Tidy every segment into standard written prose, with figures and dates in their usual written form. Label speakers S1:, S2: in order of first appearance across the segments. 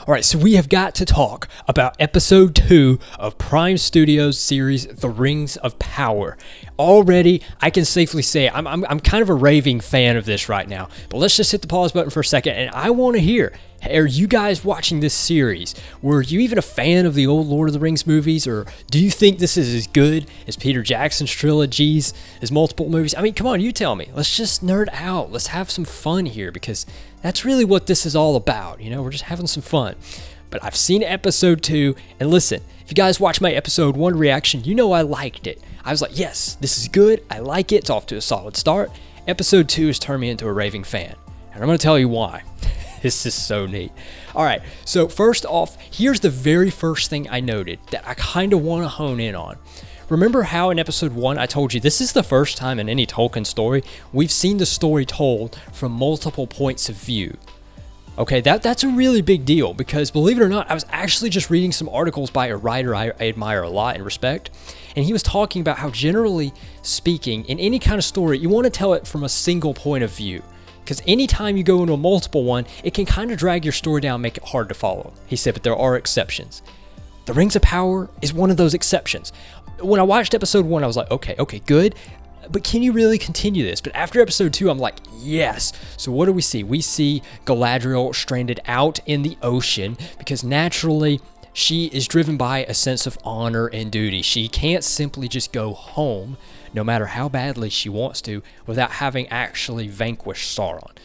S1: All right, so we have got to talk about episode 2 of Prime Studios' series, The Rings of Power. Already, I can safely say I'm kind of a raving fan of this right now. But let's just hit the pause button for a second, and I want to hear, are you guys watching this series? Were you even a fan of the old Lord of the Rings movies, or do you think this is as good as Peter Jackson's trilogies, as multiple movies? I mean, come on, you tell me. Let's just nerd out. Let's have some fun here, because that's really what this is all about. You know, we're just having some fun. But I've seen episode 2, and listen, if you guys watch my episode 1 reaction, you know I liked it. I was like, yes, this is good. I like it. It's off to a solid start. Episode 2 has turned me into a raving fan, and I'm going to tell you why. This is so neat. All right, so first off, here's the very first thing I noted that I kind of want to hone in on. Remember how in episode 1 I told you this is the first time in any Tolkien story we've seen the story told from multiple points of view. Okay, that's a really big deal because, believe it or not, I was actually just reading some articles by a writer I admire a lot and respect, and he was talking about how, generally speaking, in any kind of story, you want to tell it from a single point of view. Because anytime you go into a multiple one, it can kind of drag your story down, make it hard to follow. He said, but there are exceptions. The Rings of Power is one of those exceptions. When I watched episode 1, I was like, okay, good. But can you really continue this? But after episode 2, I'm like, yes. So what do we see? We see Galadriel stranded out in the ocean because naturally she is driven by a sense of honor and duty. She can't simply just go home, no matter how badly she wants to, without having actually vanquished Sauron.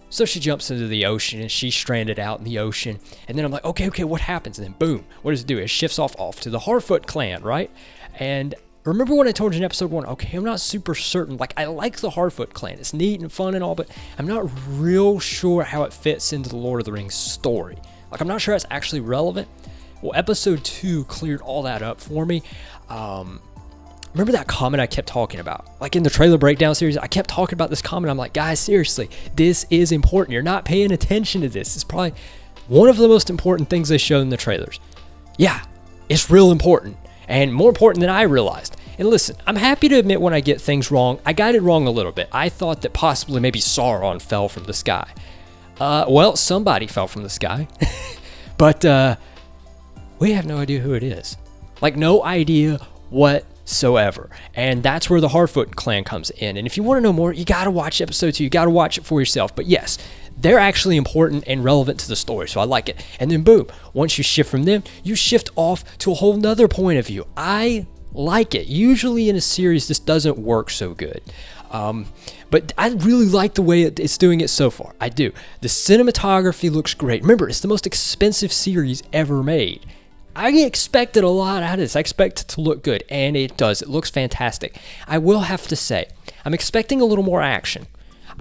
S1: So she jumps into the ocean and she's stranded out in the ocean. And then I'm like, okay, what happens? And then boom, what does it do? It shifts off to the Harfoot clan, right? And remember when I told you in episode 1, okay, I'm not super certain. Like, I like the Harfoot clan. It's neat and fun and all, but I'm not real sure how it fits into the Lord of the Rings story. Like, I'm not sure it's actually relevant. Well, episode 2 cleared all that up for me. Remember that comment I kept talking about? Like in the trailer breakdown series, I kept talking about this comment. I'm like, guys, seriously, this is important. You're not paying attention to this. It's probably one of the most important things they showed in the trailers. Yeah, it's real important, and more important than I realized. And listen, I'm happy to admit when I get things wrong. I got it wrong a little bit. I thought that possibly maybe Sauron fell from the sky. Well, somebody fell from the sky. But we have no idea who it is. Like, no idea whatsoever. And that's where the Harfoot clan comes in. And if you want to know more, you got to watch episode 2. You got to watch it for yourself. But yes, they're actually important and relevant to the story, so I like it. And then boom, once you shift from them, you shift off to a whole nother point of view. I like it. Usually in a series, this doesn't work so good. But I really like the way it's doing it so far. I do. The cinematography looks great. Remember, it's the most expensive series ever made. I expected a lot out of this. I expect it to look good, and it does. It looks fantastic. I will have to say, I'm expecting a little more action.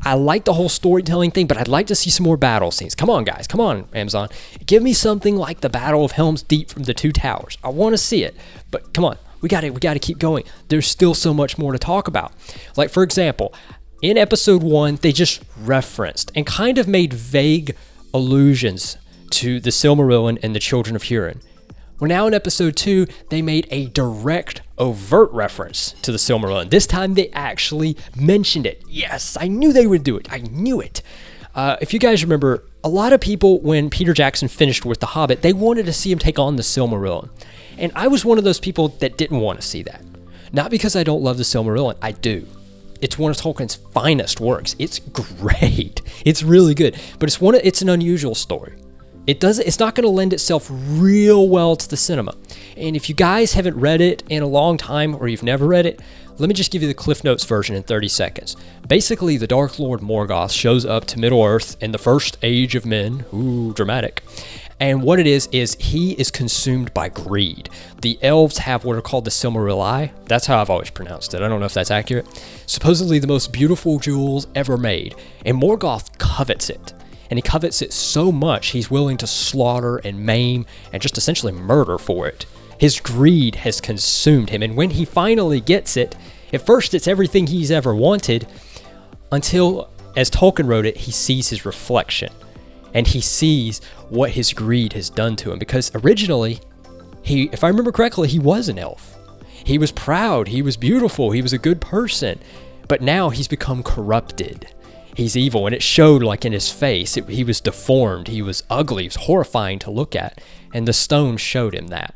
S1: I like the whole storytelling thing, but I'd like to see some more battle scenes. Come on, guys. Come on, Amazon. Give me something like the Battle of Helm's Deep from the Two Towers. I want to see it, but come on. We got to keep going. There's still so much more to talk about. Like, for example, in episode 1, they just referenced and kind of made vague allusions to the Silmarillion and the Children of Hurin. Well, now in episode 2, they made a direct, overt reference to the Silmarillion. This time they actually mentioned it. Yes, I knew they would do it. I knew it. If you guys remember, a lot of people, when Peter Jackson finished with The Hobbit, they wanted to see him take on the Silmarillion. And I was one of those people that didn't want to see that. Not because I don't love the Silmarillion. I do. It's one of Tolkien's finest works. It's great. It's really good. But it's an unusual story. It's not going to lend itself real well to the cinema. And if you guys haven't read it in a long time, or you've never read it, let me just give you the Cliff Notes version in 30 seconds. Basically, the Dark Lord Morgoth shows up to Middle-earth in the first age of men. Ooh, dramatic. And what it is he is consumed by greed. The elves have what are called the Silmarillii. That's how I've always pronounced it. I don't know if that's accurate. Supposedly the most beautiful jewels ever made. And Morgoth covets it. And he covets it so much, he's willing to slaughter and maim and just essentially murder for it. His greed has consumed him. And when he finally gets it, at first it's everything he's ever wanted, until, as Tolkien wrote it, he sees his reflection. And he sees what his greed has done to him. Because originally, if I remember correctly, he was an elf. He was proud, he was beautiful, he was a good person. But now he's become corrupted. he's evil, and it showed like in his face. He was deformed, he was ugly, he was horrifying to look at, and the stone showed him that.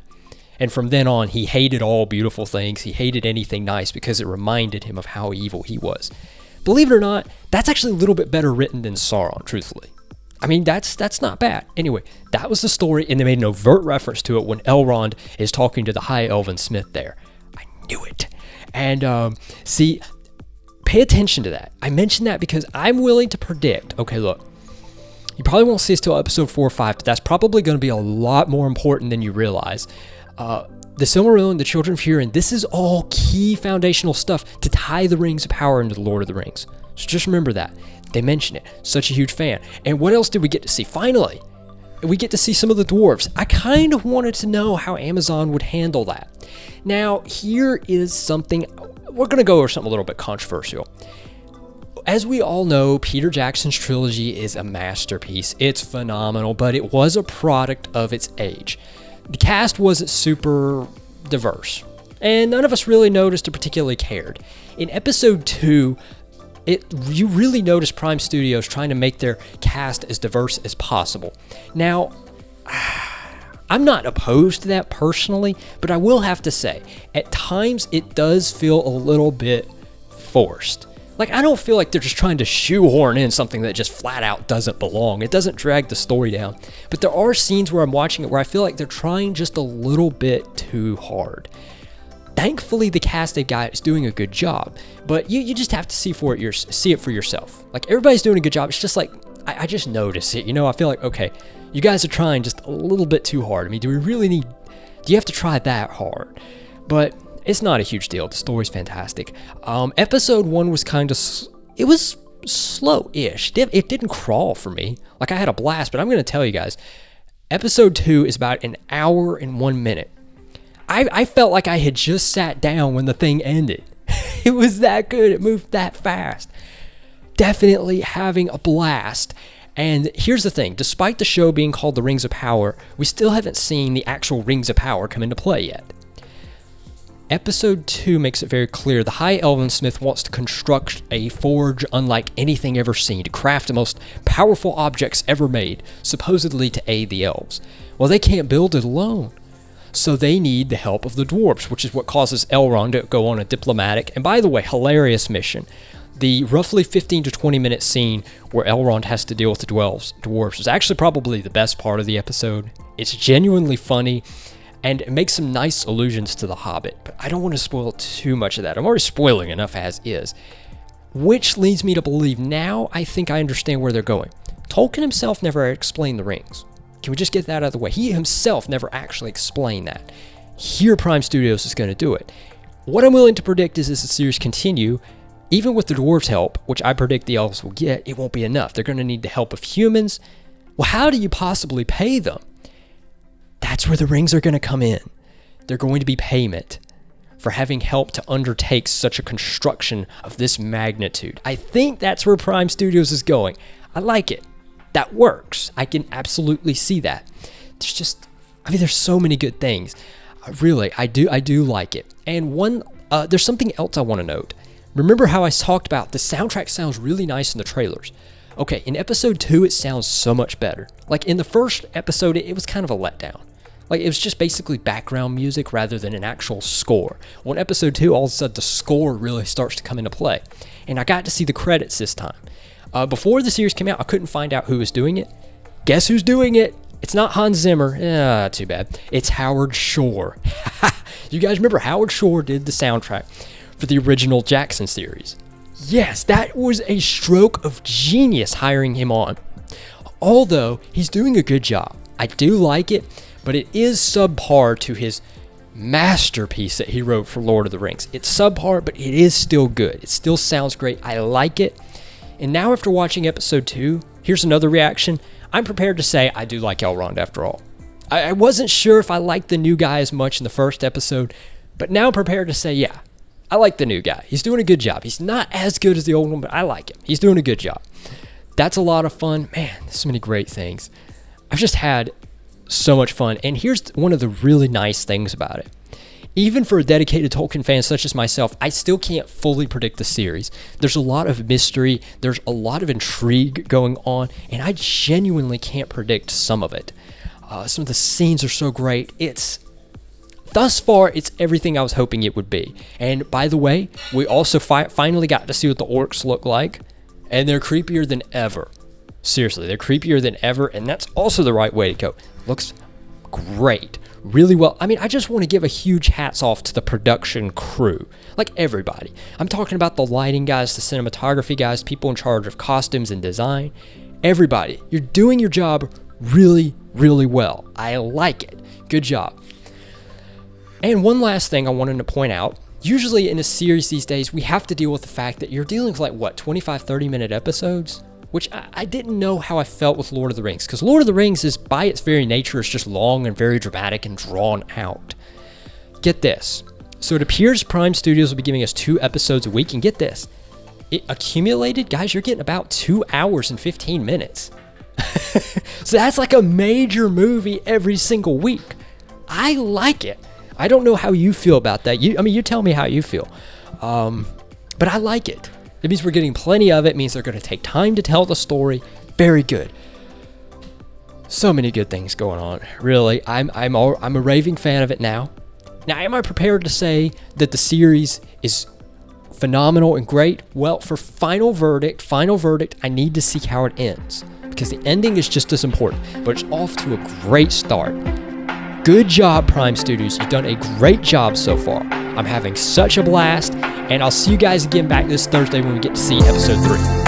S1: And from then on, he hated all beautiful things. He hated anything nice because it reminded him of how evil he was. Believe it or not, that's actually a little bit better written than Sauron, truthfully. I mean, that's not bad. Anyway, that was the story, and they made an overt reference to it when Elrond is talking to the High Elven Smith there. I knew it. And see, pay attention to that. I mentioned that because I'm willing to predict, okay, look, you probably won't see us till episode 4 or 5, but that's probably going to be a lot more important than you realize. The Silmarillion, the Children of Hurin, this is all key foundational stuff to tie the Rings of Power into the Lord of the Rings. So just remember that. They mention it. Such a huge fan. And what else did we get to see? Finally, we get to see some of the dwarves. I kind of wanted to know how Amazon would handle that. Now, here is something, we're going to go over something a little bit controversial. As we all know, Peter Jackson's trilogy is a masterpiece. It's phenomenal, but it was a product of its age. The cast wasn't super diverse, and none of us really noticed or particularly cared. In episode 2, you really notice Prime Studios trying to make their cast as diverse as possible. Now, I'm not opposed to that personally, but I will have to say, at times it does feel a little bit forced. Like, I don't feel like they're just trying to shoehorn in something that just flat out doesn't belong. It doesn't drag the story down. But there are scenes where I'm watching it where I feel like they're trying just a little bit too hard. Thankfully, the cast they've got is doing a good job, but you just have to see it for yourself. Like, everybody's doing a good job. It's just like, I just notice it. You know, I feel like, okay, you guys are trying just a little bit too hard. I mean, do you have to try that hard? But it's not a huge deal. The story's fantastic. Episode 1 was kind of, it was slow-ish. It didn't crawl for me. Like, I had a blast, but I'm going to tell you guys, episode 2 is about an hour and 1 minute. I felt like I had just sat down when the thing ended. It was that good. It moved that fast. Definitely having a blast. And here's the thing. Despite the show being called The Rings of Power, we still haven't seen the actual Rings of Power come into play yet. Episode 2 makes it very clear the High Elven Smith wants to construct a forge unlike anything ever seen to craft the most powerful objects ever made, supposedly to aid the elves. Well, they can't build it alone. So they need the help of the dwarves, which is what causes Elrond to go on a diplomatic, and by the way, hilarious mission. The roughly 15 to 20 minute scene where Elrond has to deal with the dwarves is actually probably the best part of the episode. It's genuinely funny, and it makes some nice allusions to The Hobbit, but I don't want to spoil too much of that. I'm already spoiling enough as is. Which leads me to believe now I think I understand where they're going. Tolkien himself never explained the rings. Can we just get that out of the way? He himself never actually explained that. Here, Prime Studios is going to do it. What I'm willing to predict is as the series continue, even with the dwarves' help, which I predict the elves will get, it won't be enough. They're going to need the help of humans. Well, how do you possibly pay them? That's where the rings are going to come in. They're going to be payment for having helped to undertake such a construction of this magnitude. I think that's where Prime Studios is going. I like it. That works. I can absolutely see that. There's so many good things. I do like it. And there's something else I want to note. Remember how I talked about the soundtrack sounds really nice in the trailers? Okay, in episode 2, it sounds so much better. Like in the first episode, it was kind of a letdown. Like it was just basically background music rather than an actual score. Well, in episode 2, all of a sudden the score really starts to come into play. And I got to see the credits this time. Before the series came out, I couldn't find out who was doing it. Guess who's doing it? It's not Hans Zimmer. Too bad. It's Howard Shore. You guys remember Howard Shore did the soundtrack for the original Jackson series? Yes, that was a stroke of genius hiring him on. Although, he's doing a good job. I do like it, but it is subpar to his masterpiece that he wrote for Lord of the Rings. It's subpar, but it is still good. It still sounds great. I like it. And now after watching episode 2, here's another reaction. I'm prepared to say I do like Elrond after all. I wasn't sure if I liked the new guy as much in the first episode, but now I'm prepared to say, yeah, I like the new guy. He's doing a good job. He's not as good as the old one, but I like him. He's doing a good job. That's a lot of fun. Man, there's so many great things. I've just had so much fun. And here's one of the really nice things about it. Even for a dedicated Tolkien fan such as myself, I still can't fully predict the series. There's a lot of mystery, there's a lot of intrigue going on, and I genuinely can't predict some of it. Some of the scenes are so great. Thus far, it's everything I was hoping it would be. And by the way, we also finally got to see what the orcs look like, and they're creepier than ever. Seriously, they're creepier than ever, and that's also the right way to go. Looks great. Really well. I mean, I just want to give a huge hats off to the production crew. Like everybody. I'm talking about the lighting guys, the cinematography guys, people in charge of costumes and design. Everybody. You're doing your job really, really well. I like it. Good job. And one last thing I wanted to point out. Usually in a series these days, we have to deal with the fact that you're dealing with 25, 30-minute episodes? Which I didn't know how I felt with Lord of the Rings, because Lord of the Rings is, by its very nature, is just long and very dramatic and drawn out. Get this. So it appears Prime Studios will be giving us 2 episodes a week, and get this. It accumulated, guys, you're getting about 2 hours and 15 minutes. So that's like a major movie every single week. I like it. I don't know how you feel about that. You tell me how you feel. But I like it. It means we're getting plenty of it. It means they're going to take time to tell the story. Very good. So many good things going on. Really, I'm a raving fan of it now. Now, am I prepared to say that the series is phenomenal and great? Well, for final verdict, I need to see how it ends, because the ending is just as important. But it's off to a great start. Good job, Prime Studios. You've done a great job so far. I'm having such a blast, and I'll see you guys again back this Thursday when we get to see episode 3.